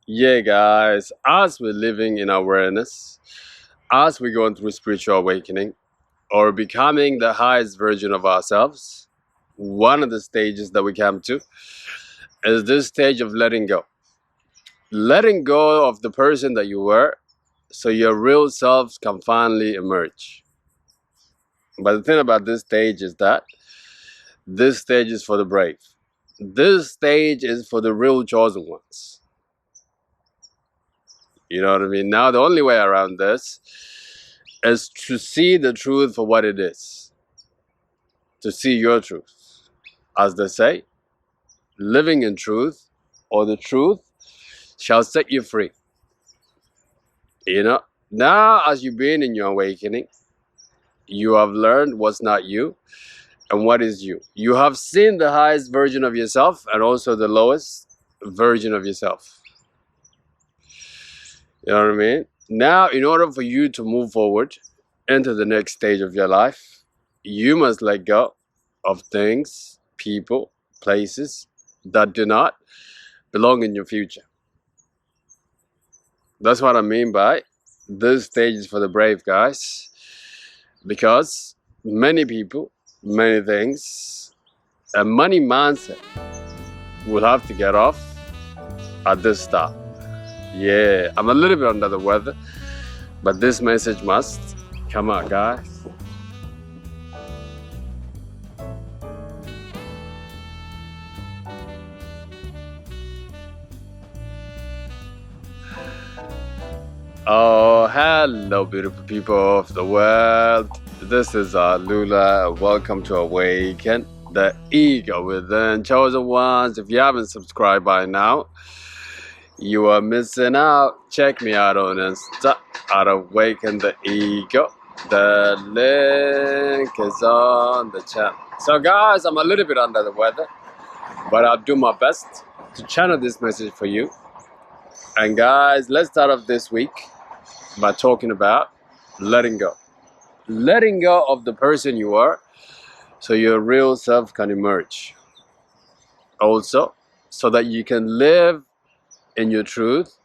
Yeah, guys, as we're living in awareness, as we're going through spiritual awakening or becoming the highest version of ourselves, one of the stages that we come to is this stage of letting go. Letting go of the person that you were so your real self can finally emerge. But the thing about this stage is that this stage is for the brave. This stage is for the real chosen ones. You know what I mean? Now, the only way around this is to see the truth for what it is, to see your truth. As they say, living in truth or the truth shall set you free. You know, now as you've been in your awakening, you have learned what's not you and what is you. You have seen the highest version of yourself and also the lowest version of yourself. You know what I mean? Now, in order for you to move forward into the next stage of your life, you must let go of things, people, places that do not belong in your future. That's what I mean by this stage is for the brave, guys. Because many people, many things, a money mindset will have to get off at this stop. Yeah, I'm a little bit under the weather, but this message must come out, guys. Oh, hello, beautiful people of the world. This is Lula. Welcome to Awaken the Ego Within. Chosen ones, if you haven't subscribed by now, you are missing out. Check me out on Insta at Awaken the Ego. The link is on the channel. So, guys, I'm a little bit under the weather, but I'll do my best to channel this message for you. And, guys, let's start off this week by talking about letting go. Letting go of the person you are so your real self can emerge. Also, so that you can live in your truth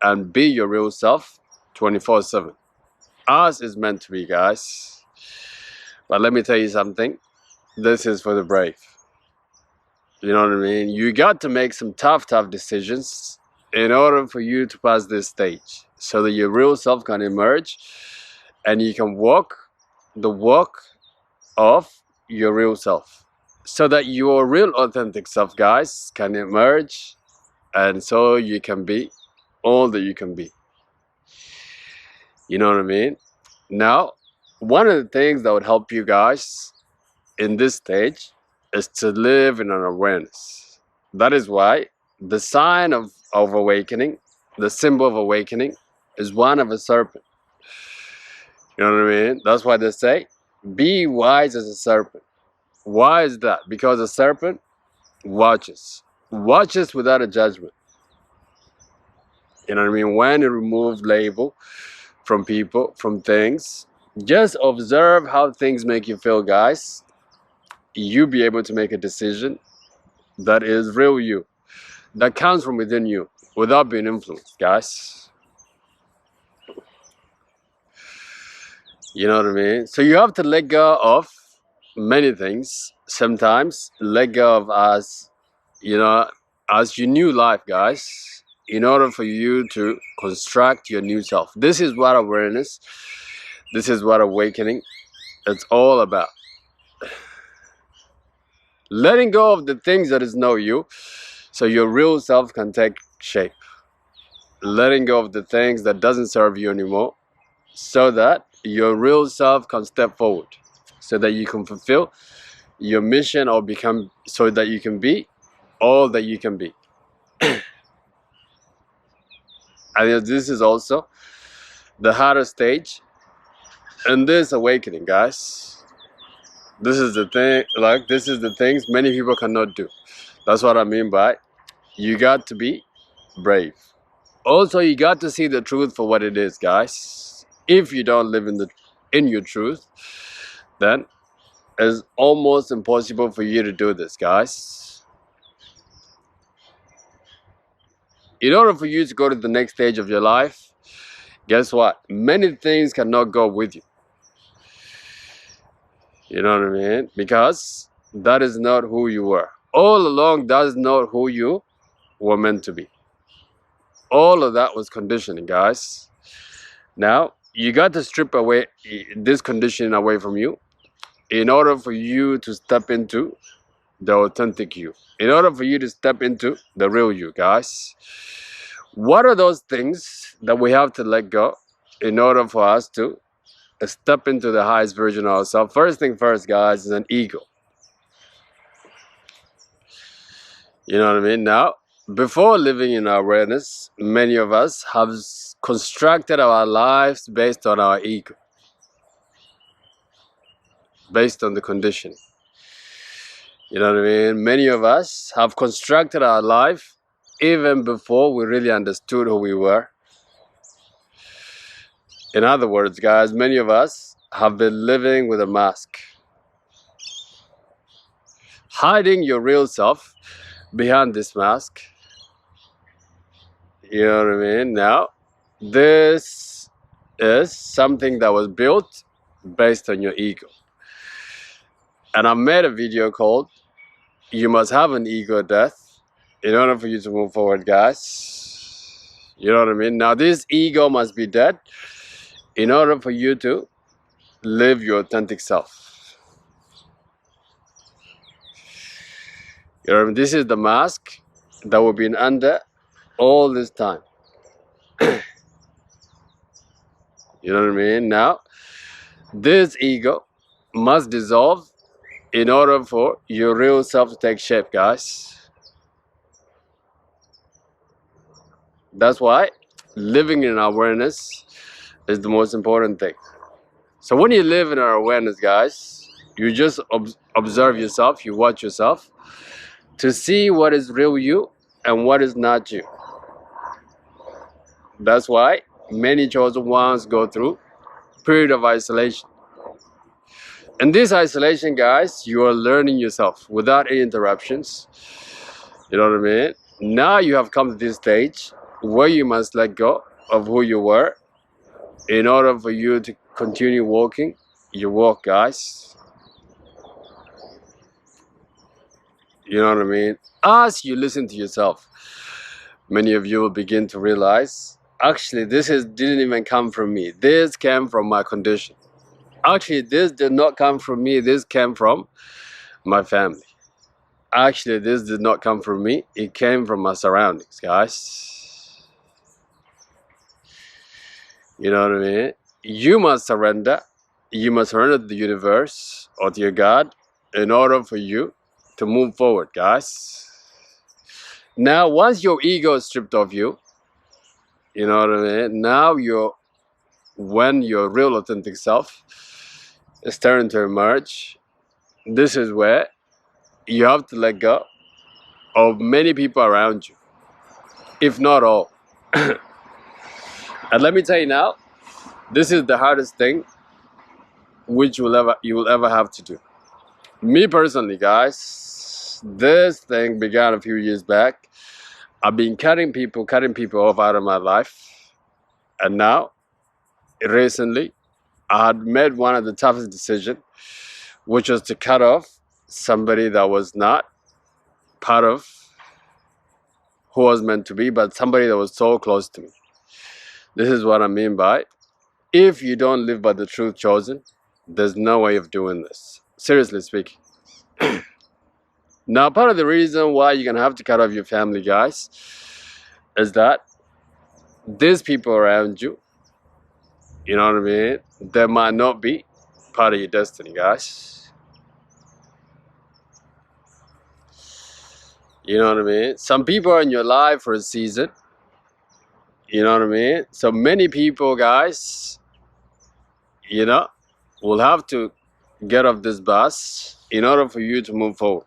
and be your real self 24/7. Ours is meant to be, guys. But let me tell you something. This is for the brave. You know what I mean? You got to make some tough decisions in order for you to pass this stage so that your real self can emerge and you can walk the walk of your real self so that your real authentic self, guys, can emerge and so you can be all that you can be. You know what I mean? Now, one of the things that would help you guys in this stage is to live in an awareness. That is why the sign of awakening, the symbol of awakening, is one of a serpent. You know what I mean? That's why they say, be wise as a serpent. Why is that? Because a serpent watches without a judgment. You know what I mean? When it removes label from people, from things, just observe how things make you feel, guys. You be able to make a decision that is real you, that comes from within you, without being influenced, guys. You know what I mean? So you have to let go of many things. Sometimes let go of as your new life, guys, in order for you to construct your new self. This is what awareness, this is what awakening, it's all about. Letting go of the things that is not you so your real self can take shape. Letting go of the things that doesn't serve you anymore so that your real self can step forward, so that you can fulfill your mission or become, so that you can be all that you can be. And this is also the hardest stage in this awakening, guys. This is the thing, like, this is the things many people cannot do. That's what I mean by you got to be brave. Also, you got to see the truth for what it is, guys. If you don't live in your truth, then it's almost impossible for you to do this, guys. In order for you to go to the next stage of your life, guess what? Many things cannot go with you. You know what I mean? Because that is not who you were. All along, that is not who you were meant to be. All of that was conditioning, guys. Now, you got to strip away this conditioning away from you in order for you to step into the authentic you. In order for you to step into the real you, guys. What are those things that we have to let go in order for us to step into the highest version of ourselves? First thing first, guys, is an ego. You know what I mean? Now, before living in our awareness, many of us have constructed our lives based on our ego, based on the condition. You know what I mean? Many of us have constructed our life even before we really understood who we were. In other words, guys, many of us have been living with a mask, hiding your real self behind this mask. You know what I mean? Now, this is something that was built based on your ego. And I made a video called "You Must Have an Ego Death" in order for you to move forward, guys. You know what I mean? Now, this ego must be dead in order for you to live your authentic self. You know what I mean? This is the mask that we've been under all this time. You know what I mean? Now, this ego must dissolve in order for your real self to take shape, guys. That's why living in awareness is the most important thing. So when you live in our awareness, guys, you just observe yourself, you watch yourself to see what is real you and what is not you. That's why many chosen ones go through a period of isolation. In this isolation, guys, you are learning yourself without any interruptions. You know what I mean? Now you have come to this stage where you must let go of who you were in order for you to continue walking your walk, guys. You know what I mean? As you listen to yourself, many of you will begin to realize, actually, didn't even come from me. This came from my condition. Actually, this did not come from me. This came from my family. Actually, this did not come from me. It came from my surroundings, guys. You know what I mean? You must surrender. You must surrender to the universe or to your God in order for you to move forward, guys. Now, once your ego is stripped of you, you know what I mean? Now when your real authentic self is starting to emerge, this is where you have to let go of many people around you, if not all. And let me tell you now, this is the hardest thing which you will ever have to do. Me personally, guys, this thing began a few years back. I've been cutting people off out of my life. And now, recently, I had made one of the toughest decisions, which was to cut off somebody that was not part of who I was meant to be, but somebody that was so close to me. This is what I mean by, if you don't live by the truth chosen, there's no way of doing this. Seriously speaking. Now, part of the reason why you're going to have to cut off your family, guys, is that these people around you, you know what I mean, they might not be part of your destiny, guys. You know what I mean? Some people are in your life for a season. You know what I mean? So many people, guys, you know, will have to get off this bus in order for you to move forward.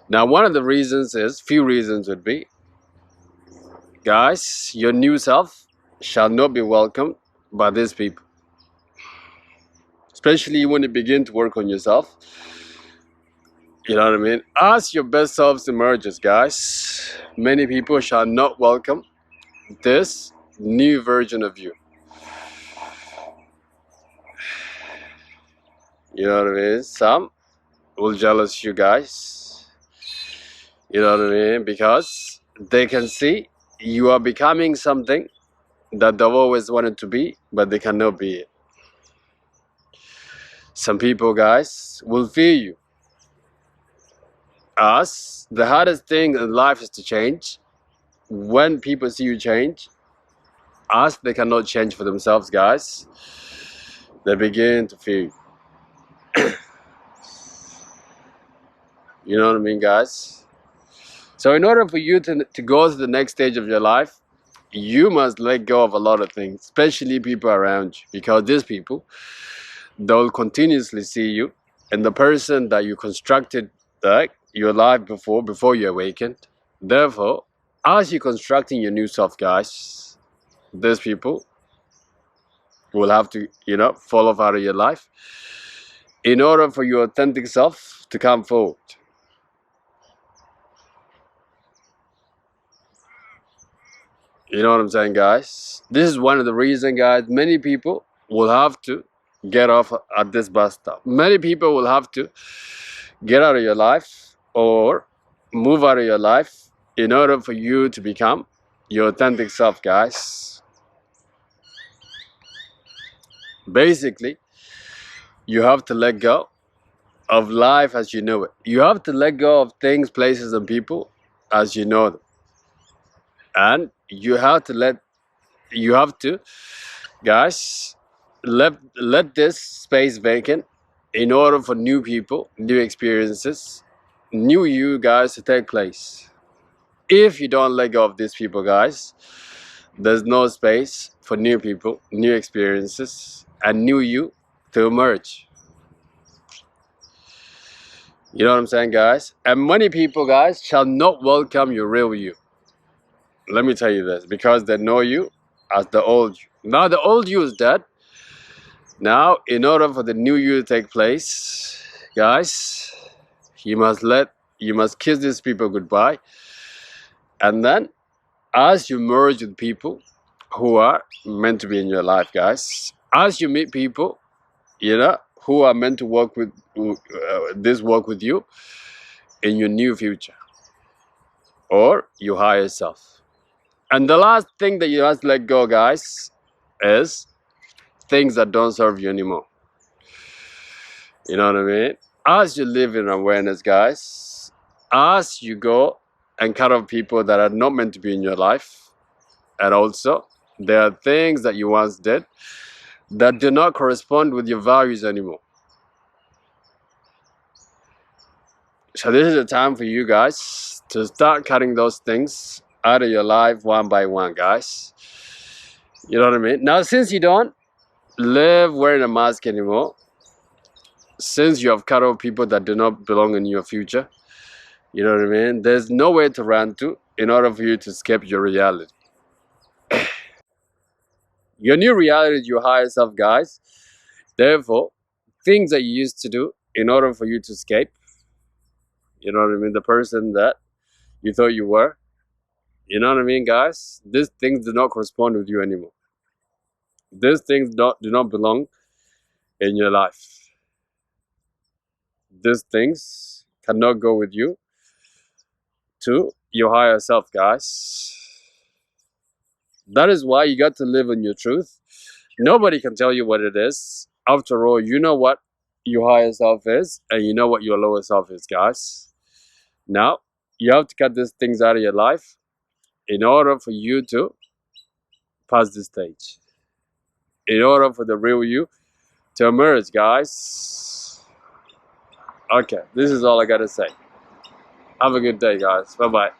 Now, one of the reasons is, few reasons would be, guys, your new self shall not be welcomed by these people. Especially when you begin to work on yourself. You know what I mean? As your best selves emerges, guys, many people shall not welcome this new version of you. You know what I mean? Some will jealous you guys. You know what I mean? Because they can see you are becoming something that they've always wanted to be, but they cannot be it. Some people, guys, will fear you. As the hardest thing in life is to change. When people see you change, as they cannot change for themselves, guys, they begin to fear you. You know what I mean, guys? So in order for you to go to the next stage of your life, you must let go of a lot of things, especially people around you, because these people, they'll continuously see you and the person that you constructed your life before you awakened. Therefore, as you're constructing your new self, guys, these people will have to, fall off out of your life in order for your authentic self to come forward. You know what I'm saying, guys? This is one of the reasons, guys, many people will have to get off at this bus stop. Many people will have to get out of your life or move out of your life in order for you to become your authentic self, guys. Basically, you have to let go of life as you know it. You have to let go of things, places, and people as you know them. And you have to, guys, let this space vacant in order for new people, new experiences, new you guys to take place. If you don't let go of these people, guys, there's no space for new people, new experiences, and new you to emerge. You know what I'm saying, guys? And many people, guys, shall not welcome your real you. Let me tell you this, because they know you as the old you. Now the old you is dead. Now, in order for the new you to take place, guys, you must kiss these people goodbye. And then, as you merge with people who are meant to be in your life, guys, as you meet people, who are meant to work with you in your new future or your higher self. And the last thing that you must let go, guys, is things that don't serve you anymore. You know what I mean? As you live in awareness, guys, as you go and cut off people that are not meant to be in your life, and also there are things that you once did that do not correspond with your values anymore. So this is the time for you guys to start cutting those things out of your life one by one, guys. You know what I mean? Now, since you don't live wearing a mask anymore, since you have cut off people that do not belong in your future, you know what I mean? There's nowhere to run to in order for you to escape your reality. Your new reality is your higher self, guys. Therefore, things that you used to do in order for you to escape, you know what I mean? The person that you thought you were, you know what I mean, guys? These things do not correspond with you anymore. These things do not belong in your life. These things cannot go with you to your higher self, guys. That is why you got to live in your truth. Nobody can tell you what it is. After all, you know what your higher self is, and you know what your lower self is, guys. Now, you have to cut these things out of your life in order for you to pass this stage. In order for the real you to emerge, guys. Okay, this is all I gotta say. Have a good day, guys. Bye-bye.